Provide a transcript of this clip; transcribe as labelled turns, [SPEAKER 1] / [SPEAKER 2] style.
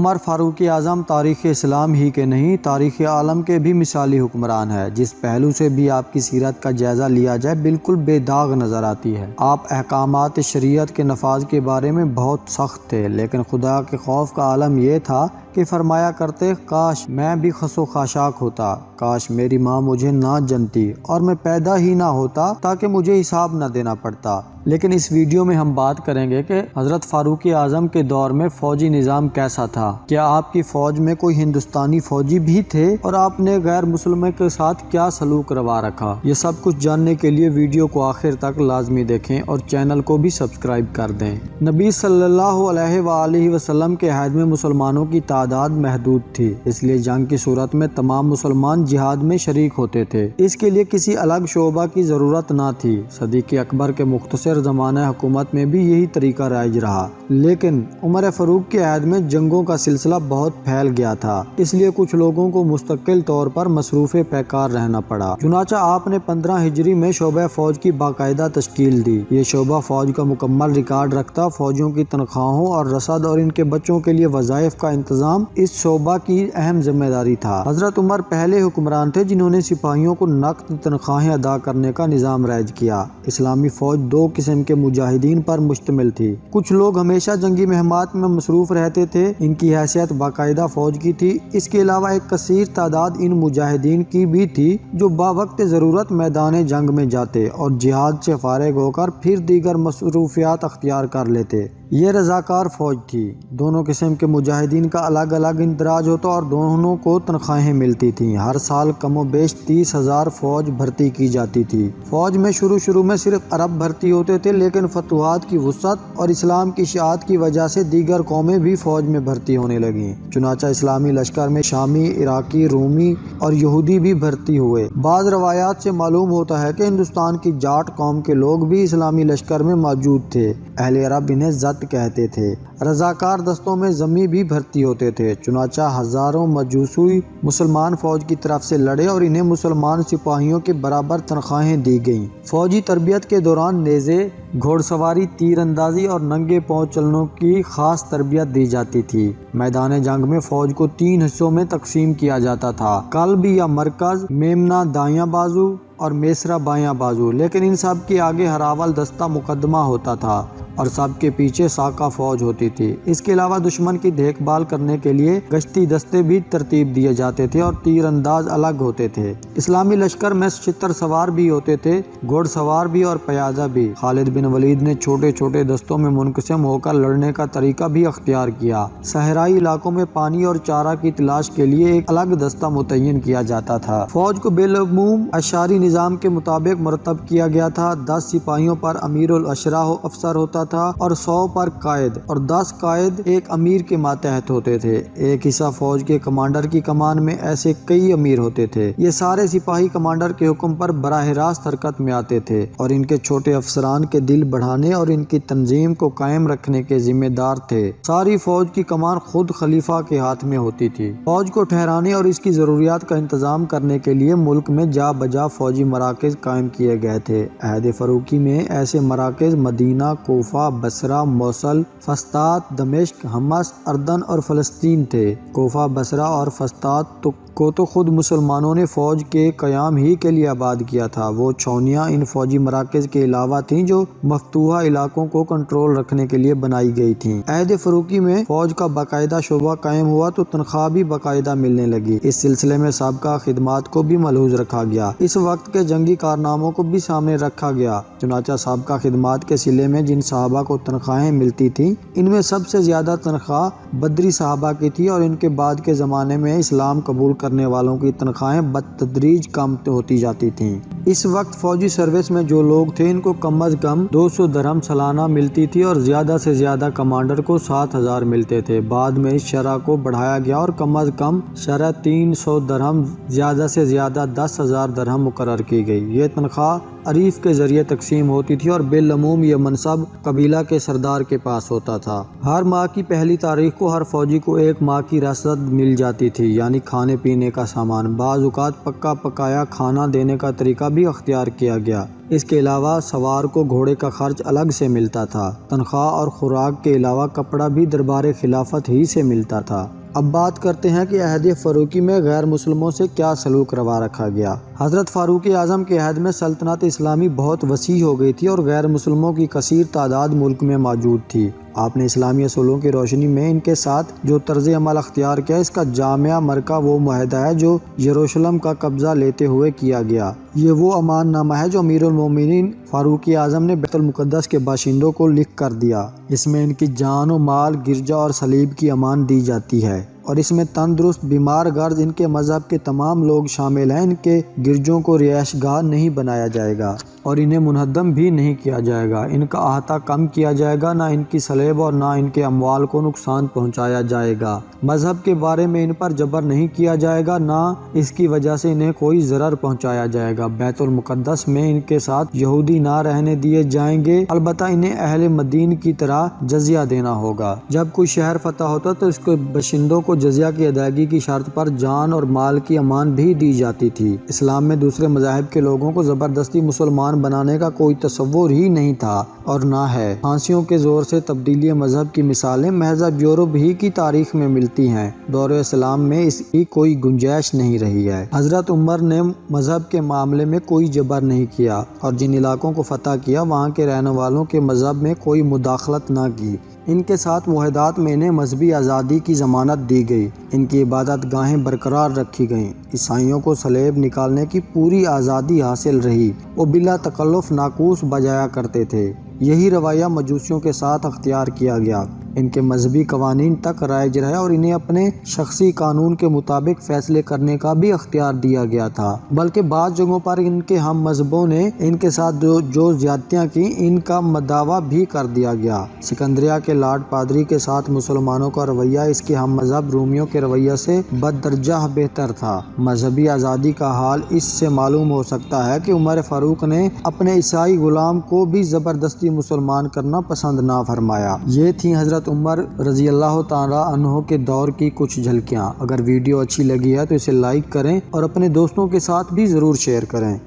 [SPEAKER 1] عمر فاروق اعظم تاریخ اسلام ہی کے نہیں تاریخ عالم کے بھی مثالی حکمران ہے۔ جس پہلو سے بھی آپ کی سیرت کا جائزہ لیا جائے بالکل بے داغ نظر آتی ہے۔ آپ احکامات شریعت کے نفاذ کے بارے میں بہت سخت تھے، لیکن خدا کے خوف کا عالم یہ تھا کہ فرمایا کرتے کاش میں بھی خس و خاشاک ہوتا، کاش میری ماں مجھے نہ جنتی اور میں پیدا ہی نہ ہوتا تاکہ مجھے حساب نہ دینا پڑتا۔ لیکن اس ویڈیو میں ہم بات کریں گے کہ حضرت فاروق اعظم کے دور میں فوجی نظام کیسا تھا، کیا آپ کی فوج میں کوئی ہندوستانی فوجی بھی تھے اور آپ نے غیر مسلموں کے ساتھ کیا سلوک روا رکھا۔ یہ سب کچھ جاننے کے لیے ویڈیو کو آخر تک لازمی دیکھیں اور چینل کو بھی سبسکرائب کر دیں۔ نبی صلی اللہ علیہ وآلہ وسلم کے عہد میں مسلمانوں کی تعداد محدود تھی، اس لیے جنگ کی صورت میں تمام مسلمان جہاد میں شریک ہوتے تھے۔ اس کے لیے کسی الگ شعبہ کی ضرورت نہ تھی۔ صدیق اکبر کے مختصر زمانہ حکومت میں بھی یہی طریقہ رائج رہا، لیکن عمر فاروق کے عہد میں جنگوں کا سلسلہ بہت پھیل گیا تھا، اس لیے کچھ لوگوں کو مستقل طور پر مصروف پیکار رہنا پڑا۔ چنانچہ آپ نے 15 ہجری میں شعبہ فوج کی باقاعدہ تشکیل دی۔ یہ شعبہ فوج کا مکمل ریکارڈ رکھتا، فوجیوں کی تنخواہوں اور رسد اور ان کے بچوں کے لیے وظائف کا انتظام اس شعبہ کی اہم ذمہ داری تھا۔ حضرت عمر پہلے حکمران تھے جنہوں نے سپاہیوں کو نقد تنخواہیں ادا کرنے کا نظام رائج کیا۔ اسلامی فوج دو قسم کے مجاہدین پر مشتمل تھی۔ کچھ لوگ ہمیشہ جنگی مہمات میں مصروف رہتے تھے، ان کی حیثیت باقاعدہ فوج کی تھی۔ اس کے علاوہ ایک کثیر تعداد ان مجاہدین کی بھی تھی جو باوقت ضرورت میدان جنگ میں جاتے اور جہاد سے فارغ ہو کر پھر دیگر مصروفیات اختیار کر لیتے۔ یہ رضاکار فوج تھی۔ دونوں قسم کے مجاہدین کا الگ الگ اندراج ہوتا اور دونوں کو تنخواہیں ملتی تھیں۔ ہر سال کم و بیش 30,000 فوج بھرتی کی جاتی تھی۔ فوج میں شروع میں صرف عرب بھرتی ہوتے تھے، لیکن فتوحات کی وسعت اور اسلام کی اشاعت کی وجہ سے دیگر قومیں بھی فوج میں بھرتی ہونے لگیں۔ چنانچہ اسلامی لشکر میں شامی، عراقی، رومی اور یہودی بھی بھرتی ہوئے۔ بعض روایات سے معلوم ہوتا ہے کہ ہندوستان کی جاٹ قوم کے لوگ بھی اسلامی لشکر میں موجود تھے۔ اہل عرب انہیں زت کہتے تھے۔ رضاکار دستوں میں ضمی بھی بھرتی ہوتے تھے۔ چنانچہ ہزاروں مجوسی مسلمان فوج کی طرف سے لڑے اور انہیں مسلمان سپاہیوں کے برابر تنخواہیں دی گئیں۔ فوجی تربیت کے دوران نیزے، گھوڑ سواری، تیر اندازی اور ننگے پاؤں چلنے کی خاص تربیت دی جاتی تھی۔ میدان جنگ میں فوج کو 3 حصوں میں تقسیم کیا جاتا تھا: قلب یا مرکز، میمنہ دایاں بازو اور میسرہ بایاں بازو، لیکن ان سب کے آگے ہراول دستہ مقدمہ ہوتا تھا اور سب کے پیچھے ساقہ فوج ہوتی تھی۔ اس کے علاوہ دشمن کی دیکھ بھال کرنے کے لیے گشتی دستے بھی ترتیب دیے جاتے تھے اور تیر انداز الگ ہوتے تھے۔ اسلامی لشکر میں چھتر سوار بھی ہوتے تھے، گھوڑ سوار بھی اور پیادہ بھی۔ خالد بن ولید نے چھوٹے چھوٹے دستوں میں منقسم ہو کر لڑنے کا طریقہ بھی اختیار کیا۔ صحرائی علاقوں میں پانی اور چارہ کی تلاش کے لیے ایک الگ دستہ متعین کیا جاتا تھا۔ فوج کو بالعموم اشاری نظام کے مطابق مرتب کیا گیا تھا۔ 10 سپاہیوں پر امیر الاشرا افسر ہوتا تھا اور 100 پر قائد اور 10 قائد ایک امیر کے ماتحت ہوتے تھے۔ ایک حصہ فوج کے کمانڈر کی کمان میں ایسے کئی امیر ہوتے تھے۔ یہ سارے سپاہی کمانڈر کے حکم پر براہ راست حرکت میں آتے تھے اور ان کے چھوٹے افسران کے دل بڑھانے اور ان کی تنظیم کو قائم رکھنے کے ذمہ دار تھے۔ ساری فوج کی کمان خود خلیفہ کے ہاتھ میں ہوتی تھی۔ فوج کو ٹھہرانے اور اس کی ضروریات کا انتظام کرنے کے لیے ملک میں جا بجا فوجی مراکز قائم کیے گئے تھے۔ عہد فاروقی میں ایسے مراکز مدینہ، کوفہ، بصرہ، موصل، فسطاط، دمشق، حمص، اردن اور فلسطین تھے۔ کوفہ، بصرہ اور فسطاط کو تو خود مسلمانوں نے فوج کے قیام ہی کے لیے آباد کیا تھا۔ وہ چھاؤنیاں ان فوجی مراکز کے علاوہ تھیں جو مفتوحہ علاقوں کو کنٹرول رکھنے کے لیے بنائی گئی تھیں۔ عہد فاروقی میں فوج کا باقاعدہ شعبہ قائم ہوا تو تنخواہ بھی باقاعدہ ملنے لگی۔ اس سلسلے میں سابقہ خدمات کو بھی ملحوظ رکھا گیا۔ اس وقت کے جنگی کارناموں کو بھی سامنے رکھا گیا۔ چنانچہ سابقہ خدمات کے صلے میں جن صحابہ کو تنخواہیں ملتی تھیں، ان میں سب سے زیادہ تنخواہ بدری صحابہ کی تھی اور ان کے بعد کے زمانے میں اسلام قبول کرنے والوں کی تنخواہیں بتدریج کم ہوتی جاتی تھیں۔ اس وقت فوجی سروس میں جو لوگ تھے ان کو کم از کم 200 درہم سالانہ ملتی تھی اور زیادہ سے زیادہ کمانڈر کو 7,000 ملتے تھے۔ بعد میں اس شرح کو بڑھایا گیا اور کم از کم شرح 300 درہم، زیادہ سے زیادہ 10,000 درہم مقرر کی گئی۔ یہ تنخواہ عریف کے ذریعے تقسیم ہوتی تھی اور بالعموم یہ منصب قبیلہ کے سردار کے پاس ہوتا تھا۔ ہر ماہ کی پہلی تاریخ کو ہر فوجی کو 1 ماہ کی رسد مل جاتی تھی، یعنی کھانے پینے کا سامان۔ بعض اوقات پکا پکایا کھانا دینے کا طریقہ بھی اختیار کیا گیا۔ اس کے علاوہ سوار کو گھوڑے کا خرچ الگ سے ملتا تھا۔ تنخواہ اور خوراک کے علاوہ کپڑا بھی دربار خلافت ہی سے ملتا تھا۔ اب بات کرتے ہیں کہ عہد فاروقی میں غیر مسلموں سے کیا سلوک روا رکھا گیا۔ حضرت فاروق اعظم کے عہد میں سلطنت اسلامی بہت وسیع ہو گئی تھی اور غیر مسلموں کی کثیر تعداد ملک میں موجود تھی۔ آپ نے اسلامی اصولوں کی روشنی میں ان کے ساتھ جو طرز عمل اختیار کیا، اس کا جامعہ مرکہ وہ معاہدہ ہے جو یروشلم کا قبضہ لیتے ہوئے کیا گیا۔ یہ وہ امان نامہ ہے جو امیر المومنین فاروق اعظم نے بیت المقدس کے باشندوں کو لکھ کر دیا۔ اس میں ان کی جان و مال، گرجا اور صلیب کی امان دی جاتی ہے، اور اس میں تندرست، بیمار، غرض ان کے مذہب کے تمام لوگ شامل ہیں۔ ان کے گرجوں کو رہائش گاہ نہیں بنایا جائے گا اور انہیں منہدم بھی نہیں کیا جائے گا۔ ان کا احاطہ کم کیا جائے گا، نہ ان کی صلیب اور نہ ان کے اموال کو نقصان پہنچایا جائے گا۔ مذہب کے بارے میں ان پر جبر نہیں کیا جائے گا، نہ اس کی وجہ سے انہیں کوئی ضرر پہنچایا جائے گا۔ بیت المقدس میں ان کے ساتھ یہودی نہ رہنے دیے جائیں گے، البتہ انہیں اہل مدین کی طرح جزیہ دینا ہوگا۔ جب کوئی شہر فتح ہوتا تو اس کے باشندوں کو جزیہ کی ادائیگی کی شرط پر جان اور مال کی امان بھی دی جاتی تھی۔ اسلام میں دوسرے مذاہب کے لوگوں کو زبردستی مسلمان بنانے کا کوئی تصور ہی نہیں تھا اور نہ ہے۔ پھانسیوں کے زور سے تبدیلی مذہب کی مثالیں محض یورپ ہی کی تاریخ میں ملتی ہیں۔ دور اسلام میں اس کی کوئی گنجائش نہیں رہی ہے۔ حضرت عمر نے مذہب کے معاملے میں کوئی جبر نہیں کیا اور جن علاقوں کو فتح کیا وہاں کے رہنے والوں کے مذہب میں کوئی مداخلت نہ کی۔ ان کے ساتھ معاہدات میں انہیں مذہبی آزادی کی ضمانت دی گئی، ان کی عبادت گاہیں برقرار رکھی گئیں، عیسائیوں کو صلیب نکالنے کی پوری آزادی حاصل رہی، وہ بلا تکلف ناقوس بجایا کرتے تھے۔ یہی رویہ مجوسیوں کے ساتھ اختیار کیا گیا۔ ان کے مذہبی قوانین تک رائج رہے اور انہیں اپنے شخصی قانون کے مطابق فیصلے کرنے کا بھی اختیار دیا گیا تھا، بلکہ بعض جگہوں پر ان کے ہم مذہبوں نے ان کے ساتھ جو زیادتیاں کی ان کا مداوا بھی کر دیا گیا۔ سکندریہ کے لارڈ پادری کے ساتھ مسلمانوں کا رویہ اس کے ہم مذہب رومیوں کے رویہ سے بددرجہ بہتر تھا۔ مذہبی آزادی کا حال اس سے معلوم ہو سکتا ہے کہ عمر فاروق نے اپنے عیسائی غلام کو بھی زبردستی مسلمان کرنا پسند نہ فرمایا۔ یہ تھیں حضرت عمر رضی اللہ تعالیٰ عنہ کے دور کی کچھ جھلکیاں۔ اگر ویڈیو اچھی لگی ہے تو اسے لائک کریں اور اپنے دوستوں کے ساتھ بھی ضرور شیئر کریں۔